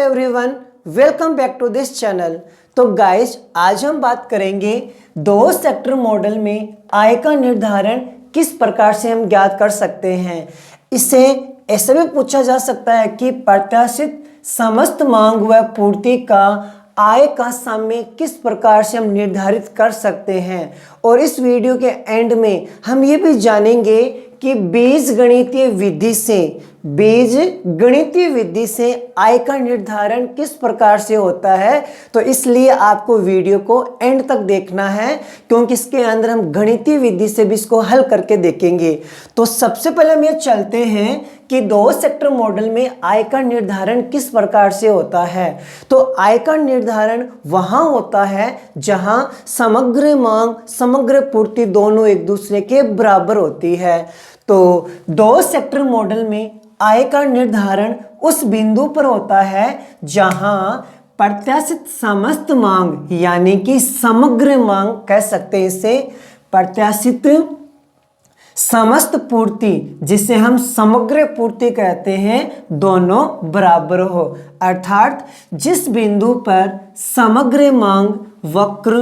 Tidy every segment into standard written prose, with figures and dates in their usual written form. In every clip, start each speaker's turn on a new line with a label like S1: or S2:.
S1: Everyone, welcome back to this channel. तो guys, आज हम बात करेंगे दो सेक्टर मॉडल में आय का निर्धारण किस प्रकार से हम ज्ञात कर सकते हैं। इसे ऐसे भी पूछा जा सकता है कि प्रत्याशित समस्त मांग व पूर्ति का आय का साम्य किस प्रकार से हम निर्धारित कर सकते हैं। और इस वीडियो के एंड में हम ये भी जानेंगे कि बीजगणितीय विधि से आय का निर्धारण किस प्रकार से होता है। तो इसलिए आपको वीडियो को एंड तक देखना है, क्योंकि इसके अंदर हम गणितीय विधि से भी इसको हल करके देखेंगे। तो सबसे पहले हम ये चलते हैं कि दो सेक्टर मॉडल में आय का निर्धारण किस प्रकार से होता है। तो आय का निर्धारण वहां होता है जहां समग्र मांग समग्र पूर्ति दोनों एक दूसरे के बराबर होती है। तो दो सेक्टर मॉडल में आय का निर्धारण उस बिंदु पर होता है जहां प्रत्याशित समस्त मांग यानी कि समग्र मांग कह सकते हैं इसे, प्रत्याशित समस्त पूर्ति जिसे हम समग्र पूर्ति कहते हैं, दोनों बराबर हो। अर्थात जिस बिंदु पर समग्र मांग वक्र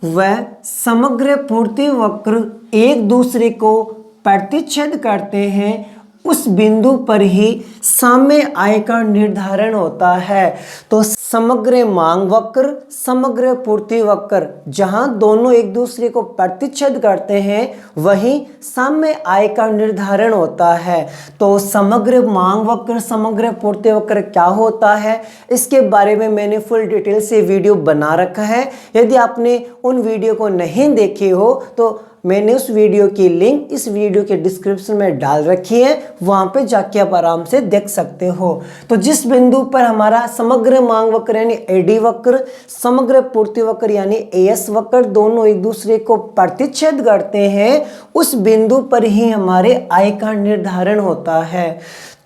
S1: व समग्र पूर्ति वक्र एक दूसरे को प्रतिच्छेद करते हैं, उस बिंदु पर ही साम्य आय का निर्धारण होता है। तो समग्र मांग वक्र समग्र पूर्ति वक्र जहां दोनों एक दूसरे को प्रतिच्छेद करते हैं, वही साम्य आय का निर्धारण होता है। तो समग्र मांग वक्र समग्र पूर्ति वक्र क्या होता है, इसके बारे में मैंने फुल डिटेल से वीडियो बना रखा है। यदि आपने उन वीडियो को नहीं देखे हो तो मैंने उस वीडियो की लिंक इस वीडियो के डिस्क्रिप्शन में डाल रखी है, वहां पे जाके आप आराम से देख सकते हो। तो जिस बिंदु पर हमारा समग्र मांग वक्र यानी एडी वक्र समग्र पूर्ति वक्र यानी एएस वक्र दोनों एक दूसरे को प्रतिच्छेद करते हैं, उस बिंदु पर ही हमारे आय का निर्धारण होता है।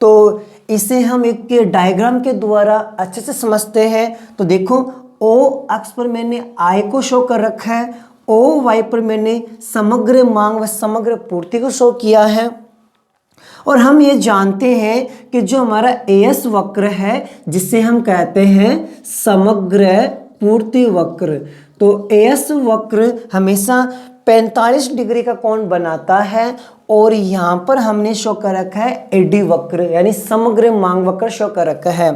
S1: तो इसे हम एक डायग्राम के द्वारा अच्छे से समझते हैं। तो देखो, ओ अक्ष पर मैंने आय को शो कर रखा है, ओ वाई पर मैंने समग्र मांग व समग्र पूर्ति को शो किया है। और हम ये जानते हैं कि जो हमारा एएस वक्र है जिसे हम कहते हैं समग्र पूर्ति वक्र, तो एएस वक्र हमेशा 45 डिग्री का कोण बनाता है। और यहाँ पर हमने शो कर रखा है एडी वक्र यानी समग्र मांग वक्र शो कर रखा है।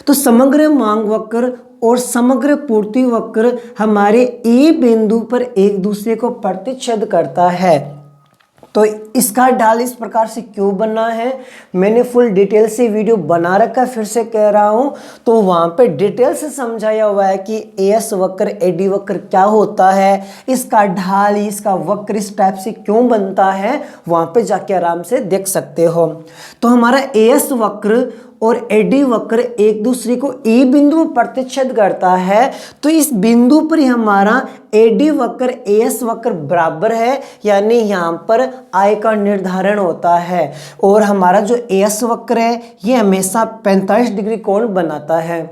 S1: तो समग्र मांग वक्र और समग्र पूर्ति वक्र हमारे ई बिंदु पर एक दूसरे को प्रतिच्छेद करता है। तो इसका ढाल इस प्रकार से क्यों बना है, मैंने फुल डिटेल से वीडियो बना रखा है, फिर से कह रहा हूं। तो वहां पे डिटेल से समझाया हुआ है कि एएस वक्र एडी वक्र क्या होता है, इसका ढाल इसका वक्र इस टाइप से क्यों बनता है, वहां पे जाके आराम से देख सकते हो। तो हमारा एएस वक्र और एडी वक्र एक दूसरे को ई बिंदु पर प्रतिच्छेद करता है। तो इस बिंदु पर ही हमारा एडी वक्र एएस वक्र बराबर है, यानी यहाँ पर आय का निर्धारण होता है। और हमारा जो एएस वक्र है ये हमेशा 45 डिग्री कोण बनाता है।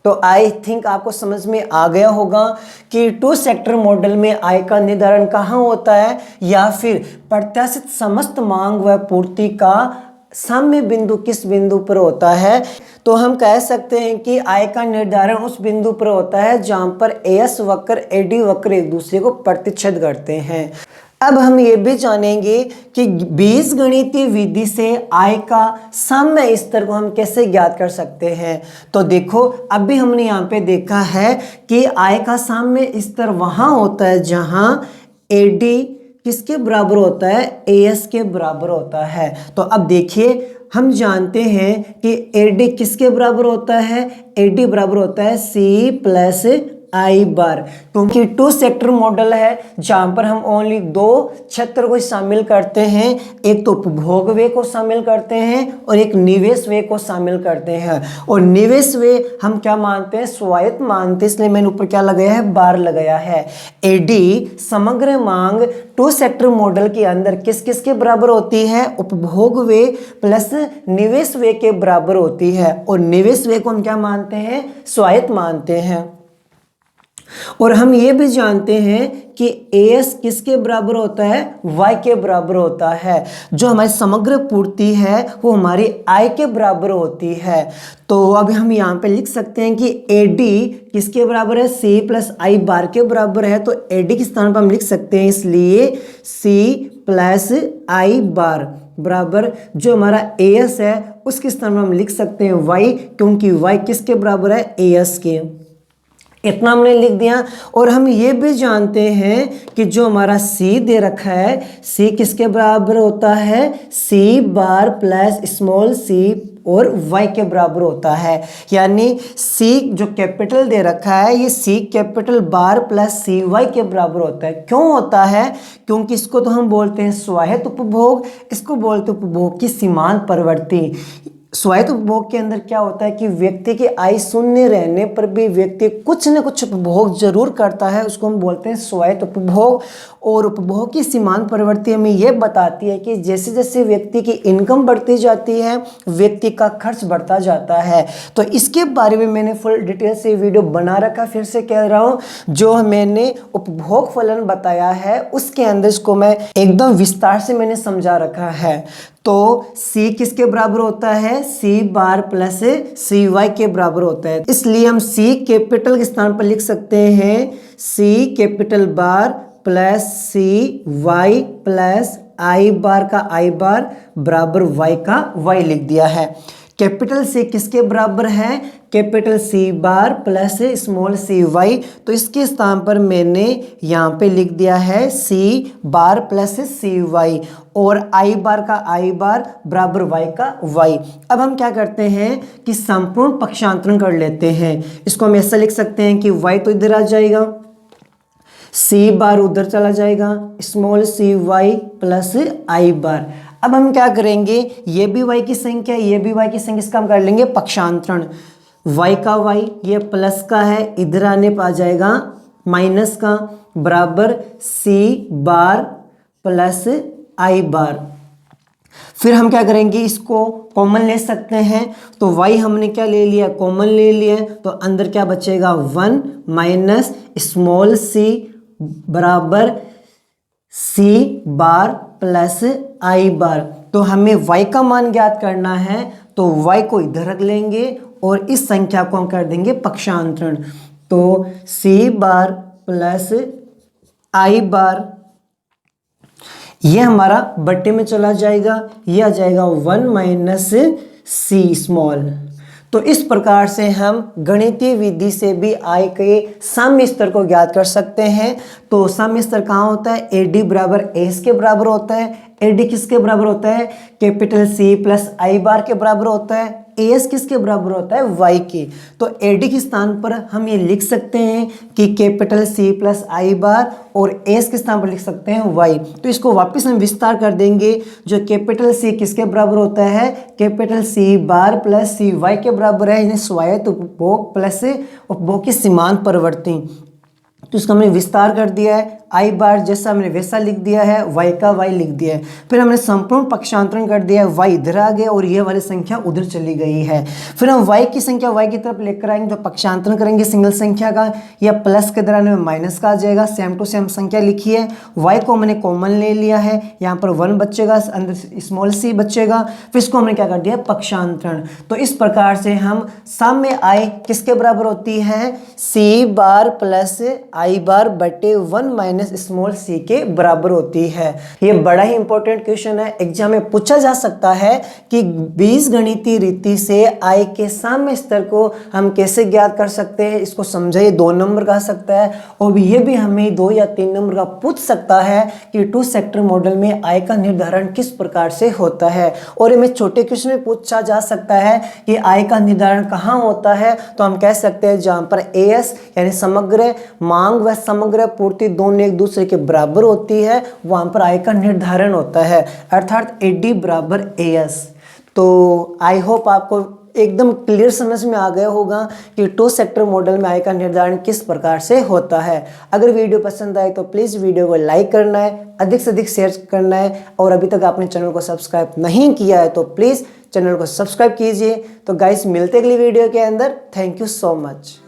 S1: तो आई थिंक आपको समझ में आ गया होगा कि टू सेक्टर मॉडल में आय का निर्धारण कहाँ होता है, या फिर प्रत्याशित समस्त मांग व पूर्ति का साम्य बिंदु किस बिंदु पर होता है। तो हम कह सकते हैं कि आय का निर्धारण उस बिंदु पर होता है जहां पर एएस वक्र एडी वक्र एक दूसरे को प्रतिच्छेद करते हैं। अब हम ये भी जानेंगे कि बीजगणितीय विधि से आय का साम्य स्तर को हम कैसे ज्ञात कर सकते हैं। तो देखो, अभी हमने यहाँ पे देखा है कि आय का साम्य स्तर वहां होता है जहां एडी किसके बराबर होता है, एएस के बराबर होता है। तो अब देखिए, हम जानते हैं कि एडी किसके बराबर होता है, एडी बराबर होता है सी प्लस आई बार, क्योंकि टू सेक्टर मॉडल है जहां पर हम ओनली दो क्षेत्र को शामिल करते हैं, एक तो उपभोग व्यय को शामिल करते हैं और एक निवेश व्यय को शामिल करते हैं। और निवेश व्यय हम क्या मानते हैं, स्वायत्त मानते हैं, इसलिए मैंने ऊपर क्या लगाया है, बार लगाया है। एडी समग्र मांग टू सेक्टर मॉडल के अंदर किस किस के बराबर होती है, उपभोग व्यय प्लस निवेश व्यय के बराबर होती है। और निवेश व्यय को हम क्या मानते हैं, स्वायत्त मानते हैं। और हम ये भी जानते हैं कि AS किसके बराबर होता है, Y के बराबर होता है। जो हमारी समग्र पूर्ति है वो हमारी I के बराबर होती है। तो अब हम यहाँ पे लिख सकते हैं कि AD किसके बराबर है, C प्लस I बार के बराबर है। तो AD के स्थान पर हम लिख सकते हैं इसलिए C प्लस I बार बराबर जो हमारा AS है उसके स्थान पर हम लिख सकते हैं Y, क्योंकि Y किसके बराबर है, AS के। इतना हमने लिख दिया। और हम ये भी जानते हैं कि जो हमारा C दे रखा है, C किसके बराबर होता है, C बार प्लस स्मॉल c और Y के बराबर होता है। यानी C जो कैपिटल दे रखा है ये C कैपिटल बार प्लस CY के बराबर होता है। क्यों होता है, क्योंकि इसको तो हम बोलते हैं स्वायत्त उपभोग, इसको बोलते हैं उपभोग की सीमांत प्रवृत्ति। स्वायत्त उपभोग के अंदर क्या होता है कि व्यक्ति की आय शून्य रहने पर भी व्यक्ति कुछ न कुछ उपभोग जरूर करता है, उसको हम बोलते हैं स्वायत्त उपभोग। और उपभोग की सीमांत प्रवृत्ति हमें यह बताती है कि जैसे जैसे व्यक्ति की इनकम बढ़ती जाती है व्यक्ति का खर्च बढ़ता जाता है। तो इसके बारे में मैंने फुल डिटेल से वीडियो बना रखा, फिर से कह रहा हूँ, जो मैंने उपभोग फलन बताया है उसके अंदर इसको मैं एकदम विस्तार से मैंने समझा रखा है। तो C किसके बराबर होता है, C बार प्लस CY के बराबर होता है। इसलिए हम C कैपिटल के स्थान पर लिख सकते हैं C capital bar plus CY plus I बार का I बार बराबर Y का Y लिख दिया है। कैपिटल C किसके बराबर है, कैपिटल C बार प्लस स्मॉल CY। तो इसके स्थान पर मैंने यहाँ पे लिख दिया है C बार प्लस CY और I बार का I बार बराबर Y का Y। अब हम क्या करते हैं कि संपूर्ण पक्षांतरण कर लेते हैं। इसको हम ऐसा लिख सकते हैं कि Y तो इधर आ जाएगा, C बार उधर चला जाएगा, स्मॉल CY प्लस I बार। अब हम क्या करेंगे, ये भी Y की संख्या, ये भी Y की संख्या, इसका हम कर लेंगे पक्षांतरण। Y का Y ये प्लस का है, इधर आने पर आ जाएगा माइनस का, बराबर C बार प्लस I बार। फिर हम क्या करेंगे, इसको कॉमन ले सकते हैं। तो Y हमने क्या ले लिया, कॉमन ले लिया, तो अंदर क्या बचेगा 1 माइनस स्मॉल c बराबर C बार प्लस I बार। तो हमें Y का मान ज्ञात करना है, तो Y को इधर रख लेंगे और इस संख्या को हम कर देंगे पक्षांतरण। तो C बार प्लस I बार ये हमारा बट्टे में चला जाएगा, ये आ जाएगा 1 माइनस C स्मॉल। तो इस प्रकार से हम गणितीय विधि से भी आय के साम्य स्तर को ज्ञात कर सकते हैं। तो साम्य स्तर कहाँ होता है, AD बराबर AS के बराबर होता है। AD किसके बराबर होता है, कैपिटल C प्लस I बार के बराबर होता है। AS किसके बराबर होता है, Y के। तो AD के स्थान पर हम ये लिख सकते हैं कि कैपिटल C प्लस I बार और AS के स्थान पर लिख सकते हैं Y। तो इसको वापस हम विस्तार कर देंगे। जो कैपिटल C किसके बराबर होता है, कैपिटल C बार प्लस CY के बराबर है, यानी स्वायत्त उपभोग प्लस उपभोग की सीमांत प्रवृत्ति। तो इसका हमने विस्तार कर दिया है, I बार जैसा हमने वैसा लिख दिया है, Y का Y लिख दिया है। फिर हमने संपूर्ण पक्षांतरण कर दिया है, Y इधर आ गया और ये वाली संख्या उधर चली गई है। फिर हम Y की संख्या Y की तरफ लेकर आएंगे, तो पक्षांतरण करेंगे सिंगल संख्या का, या प्लस के दौरान में माइनस का आ जाएगा। सेम टू सेम संख्या लिखी है, Y को हमने कॉमन ले लिया है, यहाँ पर 1 बचेगा, अंदर स्मॉल c बचेगा। फिर इसको हमने क्या कर दिया, पक्षांतरण। तो इस प्रकार से हम साम्य आय किसके बराबर होती है, C बार प्लस I बार बटे 1 माइनस स्मॉल c के बराबर होती है। ये बड़ा ही इंपॉर्टेंट क्वेश्चन है, एग्जाम में पूछा जा सकता है कि बीजगणितीय रीति से आय के साम्य स्तर को हम कैसे ज्ञात कर सकते हैं। इसको समझाइए, 2 नंबर का आ सकता है, और ये भी हमें 2 या 3 नंबर का पूछ सकता है कि 2 सेक्टर मॉडल में आय का निर्धारण किस प्रकार से होता है। और ये में छोटे क्वेश्चन में पूछा जा सकता है कि आय का निर्धारण कहाँ होता है। तो हम कह सकते हैं जहाँ पर AS यानी समग्र मांग व समग्र पूर्ति दोनों एक दूसरे के बराबर होती है, वहां पर आय का निर्धारण होता है, अर्थात AD बराबर AS। तो आई होप आपको एकदम क्लियर समझ में आ गया होगा कि 2 सेक्टर मॉडल में आय का निर्धारण किस प्रकार से होता है। अगर वीडियो पसंद आए तो प्लीज़ वीडियो को लाइक करना है, अधिक से अधिक शेयर करना है, और अभी तक आपने चैनल को सब्सक्राइब नहीं किया है तो प्लीज़ चैनल को सब्सक्राइब कीजिए। तो गाइस मिलते अगली वीडियो के अंदर। Thank you so much.